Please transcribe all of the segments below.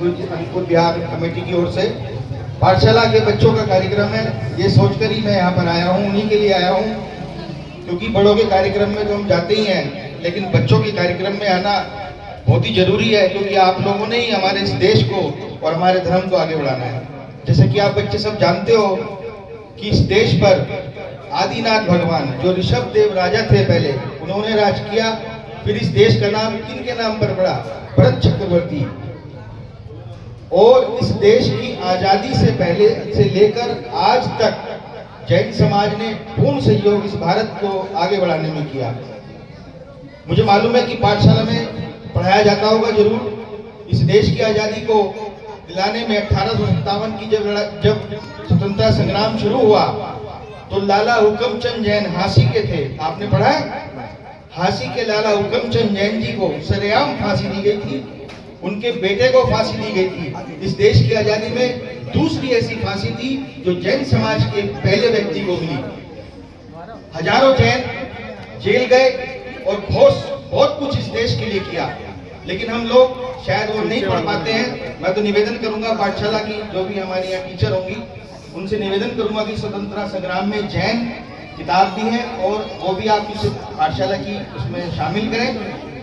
अंकुर Bihar committee की ओर से पाठशाला के बच्चों का कार्यक्रम है। ये सोचकर ही मैं यहाँ पर आया हूँ, उन्हीं के लिए आया हूँ, क्योंकि बड़ों के कार्यक्रम में तो हम जाते ही हैं, लेकिन बच्चों के कार्यक्रम में आना बहुत ही जरूरी है, क्योंकि आप लोगों ने ही हमारे इस देश को और हमारे धर्म को आगे बढ़ाना है। जैसे कि आप बच्चे सब जानते हो कि इस देश पर आदिनाथ भगवान जो ऋषभ देव राजा थे पहले, उन्होंने राज किया। फिर इस देश का नाम किनके नाम पर पड़ा? भरत चक्रवर्ती। और इस देश की आजादी से पहले से लेकर आज तक जैन समाज ने पूर्ण सहयोग इस भारत को आगे बढ़ाने में किया। मुझे मालूम है कि पाठशाला में पढ़ाया जाता होगा जरूर। इस देश की आजादी को दिलाने में 1857 की जब स्वतंत्रता संग्राम शुरू हुआ तो लाला हुकमचंद जैन हांसी के थे। आपने पढ़ा है? हांसी के लाला हुकमचंद जैन जी को सरेआम फांसी दी गई थी, उनके बेटे को फांसी दी गई थी। इस देश की आजादी में दूसरी ऐसी फांसी थी जो जैन समाज के पहले व्यक्ति को मिली। हजारों जैन जेल गए और बहुत कुछ इस देश के लिए किया, लेकिन हम लोग शायद वो नहीं पढ़ पाते हैं। मैं तो निवेदन करूंगा पाठशाला की जो भी हमारी यहाँ टीचर होंगी, उनसे निवेदन करूंगा कि स्वतंत्रता संग्राम में जैन किताब भी है और वो भी आप इस पाठशाला की उसमें शामिल करें,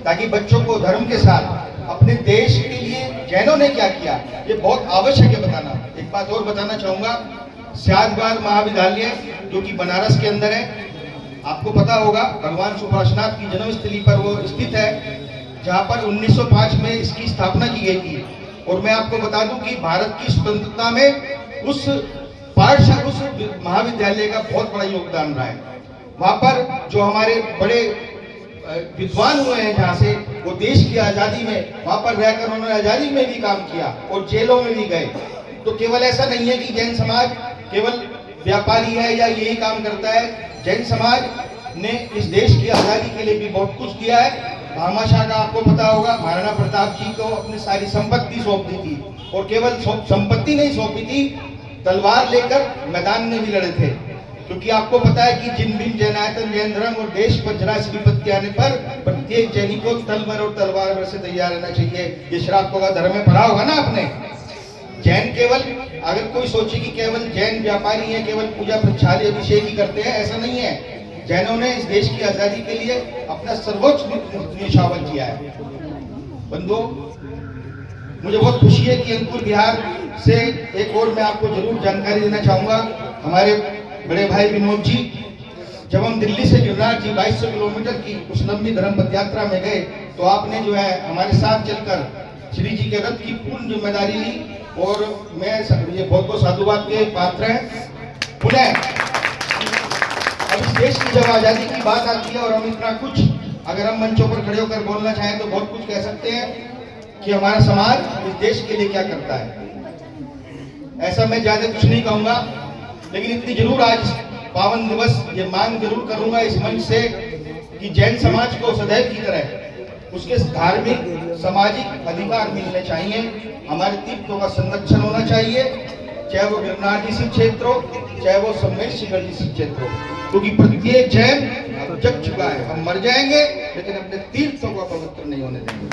ताकि बच्चों को धर्म के साथ अपने देश के लिए जैनों ने क्या किया ये बहुत आवश्यक है बताना। एक बात और बताना चाहूंगा, स्यादबाद महाविद्यालय जो कि बनारस के अंदर है, आपको पता होगा भगवान सुभाषनाथ की जन्मस्थली पर वो स्थित है, जहां पर 1905 में इसकी स्थापना की गई थी। और मैं आपको बता दूं कि भारत की स्वतंत्रता में उस पाठशाला उस महाविद्यालय का बहुत बड़ा योगदान रहा है। वहां पर जो हमारे बड़े विद्वान हुए हैं, जहाँ से वो देश की आजादी में वहां पर रहकर उन्होंने आजादी में भी काम किया और जेलों में भी गए। तो केवल ऐसा नहीं है कि जैन समाज केवल व्यापारी है या यही काम करता है। जैन समाज ने इस देश की आजादी के लिए भी बहुत कुछ किया है। भामाशाह का आपको पता होगा, महाराणा प्रताप जी को अपनी सारी संपत्ति सौंप दी थी, और केवल संपत्ति नहीं सौंपी थी, तलवार लेकर मैदान में भी लड़े थे। क्योंकि आपको पता है कि जिन भी जैनायतन जैन धर्म और देश पर जरा सी विपत्ति आने पर प्रत्येक जैनी को तलवर और तलवार से तैयार रहना चाहिए। ये श्राप होगा, धर्म में पढ़ा होगा ना आपने। जैन केवल अगर कोई सोचे कि केवल जैन व्यापारी है, केवल पूजा प्रक्षाल अभिषेक ही करते हैं, ऐसा नहीं है। जैनों ने इस देश की आजादी के लिए अपना सर्वोच्च न्योछावर किया है। बंधुओं, मुझे बहुत खुशी है कि अंकुर बिहार से एक और मैं आपको जरूर जानकारी देना चाहूंगा। हमारे बड़े भाई विनोद जी, जब हम दिल्ली से गिरनार जी 2200 किलोमीटर की उस लंबी धर्म पद यात्रा में गए, तो आपने जो है हमारे साथ चलकर श्री जी के रथ की पूर्ण जिम्मेदारी ली, और मैं ये बहुत साधुवाद के पात्र हैं। पुनः अब इस देश की जब आजादी की बात आती है और हम इतना कुछ अगर हम मंचों पर खड़े होकर बोलना चाहें तो बहुत कुछ कह सकते हैं कि हमारा समाज इस देश के लिए क्या करता है। ऐसा मैं ज्यादा कुछ नहीं कहूंगा, लेकिन इतनी जरूर आज पावन दिवस ये मांग जरूर करूंगा इस मंच से कि जैन समाज को सदैव की तरह उसके धार्मिक सामाजिक अधिकार मिलने चाहिए। हमारे तीर्थों का संरक्षण होना चाहिए, चाहे वो गिरनार जी सिंह क्षेत्र हो, चाहे वो सम्मेशगढ़ जी सिंह क्षेत्र हो, क्योंकि प्रत्येक जैन अब जग चुका है। हम मर जाएंगे लेकिन अपने तीर्थों को पवित्र नहीं होने देंगे।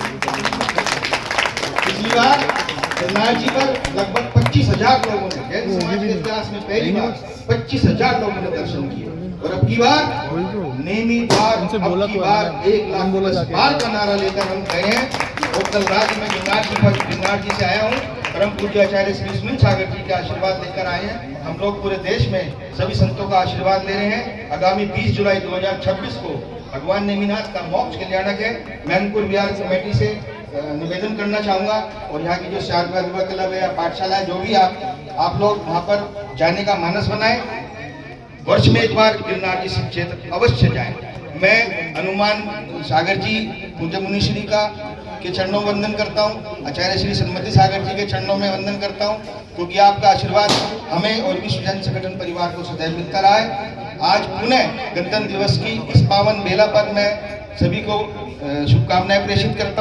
पिछली बार गिरनार जी पर लगभग 25,000 लोगों ने, जैन समाज के इतिहास में पहली बार 25,000 लोगों ने दर्शन किए, और अब की बार नेमी बार अब की बार 1,00,000 बार का नारा लेकर हम गए हैं। और कल रात में गिरनार जी से आया हूँ, परम पूज्य आचार्य श्री सुनील सागर जी का आशीर्वाद लेकर आए हैं। हम लोग पूरे देश में सभी संतों का आशीर्वाद ले रहे हैं। आगामी 20 जुलाई 2026 को भगवान नेमिनाथ का मोक्ष कल्याणक है। मैं अंकुर बिहार कमेटी से निवेदन करना चाहूंगा, और यहाँ की जो स्यादबाद युवा क्लब है या पाठशाला है, जो भी आप लोग वहाँ पर जाने का मानस बनाएं। वर्ष में एक बार गिरनार जी सिंह क्षेत्र अवश्य जाएं। मैं हनुमान सागर जी पूज्य मुनिश्री का के चरणों में वंदन करता हूँ, आचार्य श्री सन्मति सागर जी के चरणों में वंदन करता हूँ, क्योंकि आपका आशीर्वाद हमें और विश्व जैन संगठन परिवार को सदैव मिलता रहा है। आज पुनः गणतंत्र दिवस की इस पावन बेला पर मैं सभी को शुभकामनाएं प्रेषित करता हूँ।